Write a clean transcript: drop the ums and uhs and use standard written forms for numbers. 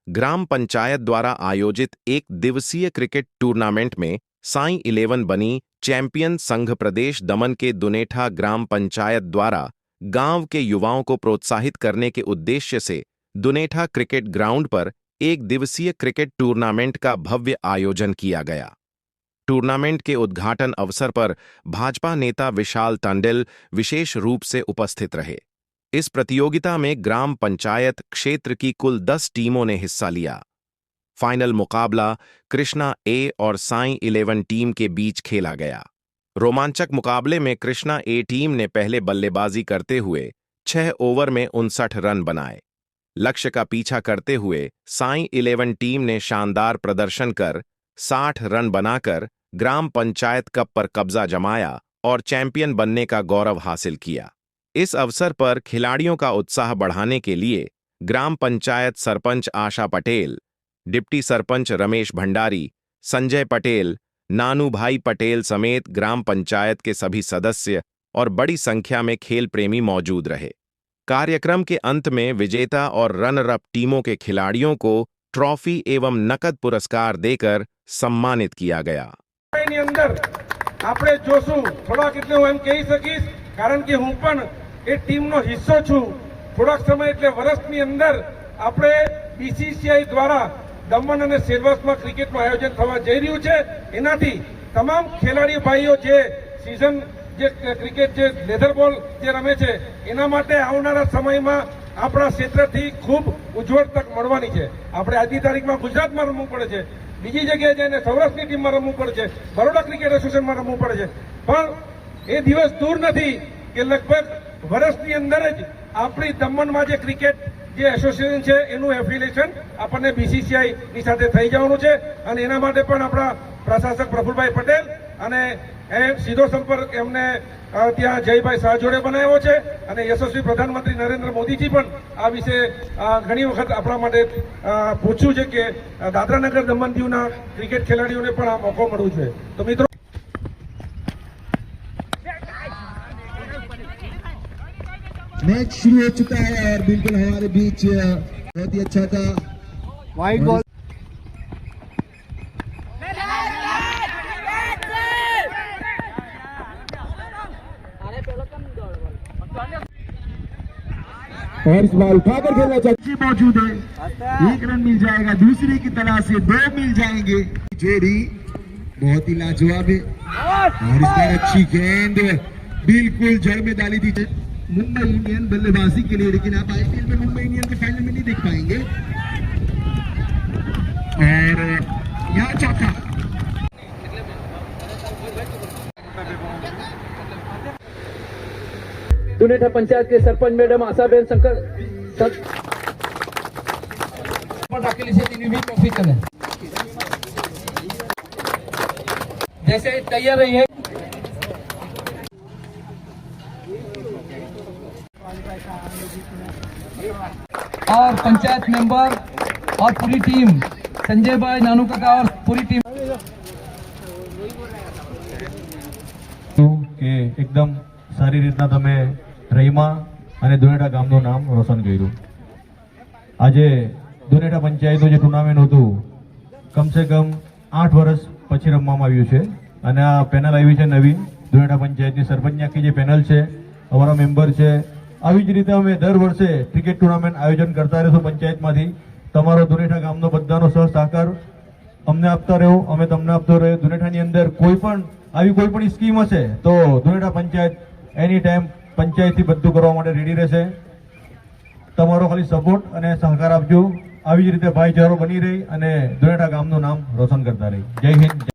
ग्राम पंचायत द्वारा आयोजित एक दिवसीय क्रिकेट टूर्नामेंट में साई 11 बनी चैंपियन। संघ प्रदेश दमन के दुनेठा ग्राम पंचायत द्वारा गांव के युवाओं को प्रोत्साहित करने के उद्देश्य से दुनेठा क्रिकेट ग्राउंड पर एक दिवसीय क्रिकेट टूर्नामेंट का भव्य आयोजन किया गया। टूर्नामेंट के उद्घाटन अवसर पर भाजपा नेता विशाल टंडेल विशेष रूप से उपस्थित रहे। इस प्रतियोगिता में ग्राम पंचायत क्षेत्र की कुल 10 टीमों ने हिस्सा लिया। फाइनल मुकाबला कृष्णा ए और साई 11 टीम के बीच खेला गया। रोमांचक मुकाबले में कृष्णा ए टीम ने पहले बल्लेबाजी करते हुए 6 ओवर में 59 रन बनाए। लक्ष्य का पीछा करते हुए साई 11 टीम ने शानदार प्रदर्शन कर 60 रन बनाकर ग्राम पंचायत कप पर कब्जा जमाया और चैंपियन बनने का गौरव हासिल किया। इस अवसर पर खिलाड़ियों का उत्साह बढ़ाने के लिए ग्राम पंचायत सरपंच आशा पटेल, डिप्टी सरपंच रमेश भंडारी, संजय पटेल, नानू भाई पटेल समेत ग्राम पंचायत के सभी सदस्य और बड़ी संख्या में खेल प्रेमी मौजूद रहे। कार्यक्रम के अंत में विजेता और रनर अप टीमों के खिलाड़ियों को ट्रॉफी एवं नकद पुरस्कार देकर सम्मानित किया गया। આપણે જોશું થોડા કેટલે હું એમ કહી શકીશ કારણ કે હું પણ એ ટીમનો હિસ્સો છું। થોડાક સમય એટલે વર્ષની અંદર આપણે બીસીસીઆઈ દ્વારા દમણ અને સેલવાસમાં ક્રિકેટનું આયોજન થવા જઈ રહ્યું છે। એનાથી તમામ ખેલાડી ભાઈઓ જે સીઝન જે ક્રિકેટ જે લેધર બોલ જે રમે છે એના માટે આવનારા સમયમાં આપણા ક્ષેત્રથી ખૂબ ઉજ્જવળ તક મળવાની છે। આપણે આજની તારીખમાં ગુજરાતમાં રમવું પડે છે, બીજી જગ્યાએ જઈને સૌરાષ્ટ્રની ટીમમાં રમવું પડે છે, બરોડા ક્રિકેટ એસોસિએશનમાં રમવું પડે છે, પણ એ દિવસ દૂર નથી કે લગભગ વર્ષની અંદર જ આપણી દમણમાં જે ક્રિકેટ જે એસોસિએશન છે એનું એફિલિએશન આપણને બીસીસીઆઈની સાથે થઈ જવાનું છે અને એના માટે પણ આપણા પ્રશાસક પ્રફુલભાઈ પટેલ અને સીધો સંપર્ક એમને ત્યાં જયભાઈ શાહ જોડે બનાવ્યો છે અને યશસ્વી પ્રધાનમંત્રી નરેન્દ્ર મોદીજી પણ આ વિશે ઘણી વખત આપણા માટે પૂછ્યું છે કે દાદરાનગર દમણ દીવના ક્રિકેટ ખેલાડીઓને પણ આ મોકો મળવો જોઈએ। તો મિત્રો मैच शुरू हो चुका है और बिल्कुल हमारे बीच बहुत ही अच्छा था वाइट बॉल। और इस बार उठाकर खेलना चाहिए मौजूद है, 1 रन मिल जाएगा, दूसरे की तलाश से 2 मिल जाएंगे। जोड़ी बहुत ही लाजवाब है और इस बार अच्छी गेंद बिल्कुल जड़ में डाली थी मुंबई इंडियन बल्लेबाजी के लिए, लेकिन आप आईपीएल में मुंबई इंडियन के फाइनल में नहीं देख पाएंगे। और यहाँ चौथा दुनेठा पंचायत के सरपंच मैडम आशाबेन शंकर जैसे तैयार रही है। और पंचायत मेंबर और पूरी टीम, संजय भाई, नानू काका और पूरी टीम કે એકદમ સારી રીતના તમે રહીમાં અને દુનેઠા ગામનું નામ રોશન કર્યું। આજે દુનેઠા પંચાયતનું જે ટુર્નામેન્ટ હતું કમસે કમ 8 વર્ષ પછી રમવામાં આવ્યું છે અને આ પેનલ આવી છે નવીન દુનેઠા પંચાયતની સરપંચની આખી જે પેનલ છે, અમારા મેમ્બર છે। આવી જ રીતે અમે દર વર્ષે ક્રિકેટ ટુર્નામેન્ટ આયોજન કરતા રહીશું પંચાયતમાંથી। તમારો દુનેઠા ગામનો બધાનો સહકાર અમને આપતા રહ્યો, અમે તમને આપતો રહ્યો। દુનેઠાની અંદર કોઈ પણ આવી કોઈ પણ સ્કીમ હશે તો દુનેઠા પંચાયત એની ટાઈમ પંચાયતથી બધું કરવા માટે રેડી રહેશે। તમારો ખાલી સપોર્ટ અને સહકાર આપજો। આવી જ રીતે ભાઈચારો બની રહી અને દુનેઠા ગામનું નામ રોશન કરતા રહી। જય હિન્દ।